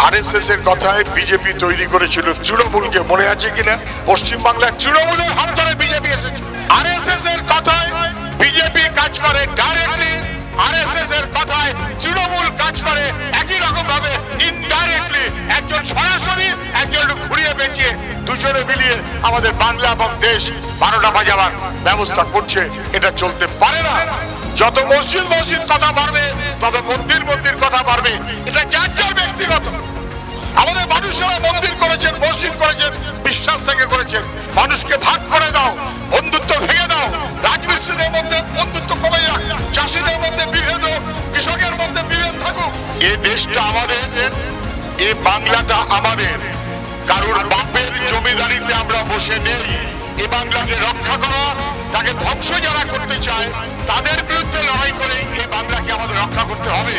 RSS এর কথায় BJP তৈরি করেছিল তৃণমূলকে, মনে আছে কিনা? পশ্চিমবাংলায় তৃণমূলের হাত ধরে বিজেপি এসেছিল। আরএসএস এর কথায় বিজেপি কাজ করে ডাইরেক্টলি, আরএসএস এর কথায় তৃণমূল কাজ করে একই রকম ভাবে ইনডাইরেক্টলি। একজন সরাসরি, একজন ঘুরিয়ে পেঁচিয়ে, দুজনে মিলিয়ে আমাদের বাংলা এবং দেশ 12টা বাজাবার ব্যবস্থা করছে। এটা চলতে পারে না। যত মসজিদ মসজিদ কথা বাড়বে, তত মন্দির মন্দির কথা বাড়বে। এটা যার যার ব্যক্তিগত। আমাদের মানুষেরা মন্দির করেছেন, মসজিদ করেছেন, বিশ্বাস থেকে করেছেন। মানুষকে ভাগ করে দাও, বন্ধুত্ব ভেঙে দাও। রাজমিস্ত্রিদের মধ্যে বন্ধুত্ব কমে যাক, চাষিদের মধ্যে বিভেদ হোক, কৃষকের মধ্যে বিভেদ থাকুক। এই দেশটা আমাদের, এই বাংলাটা আমাদের। কারোর বাপের জমিদারিতে আমরা বসে নেই। এই বাংলাকে রক্ষা করা, তাকে ধ্বংস যারা করতে চায় তাদের বিরুদ্ধে লড়াই করে এই বাংলাকে আমাদের রক্ষা করতে হবে।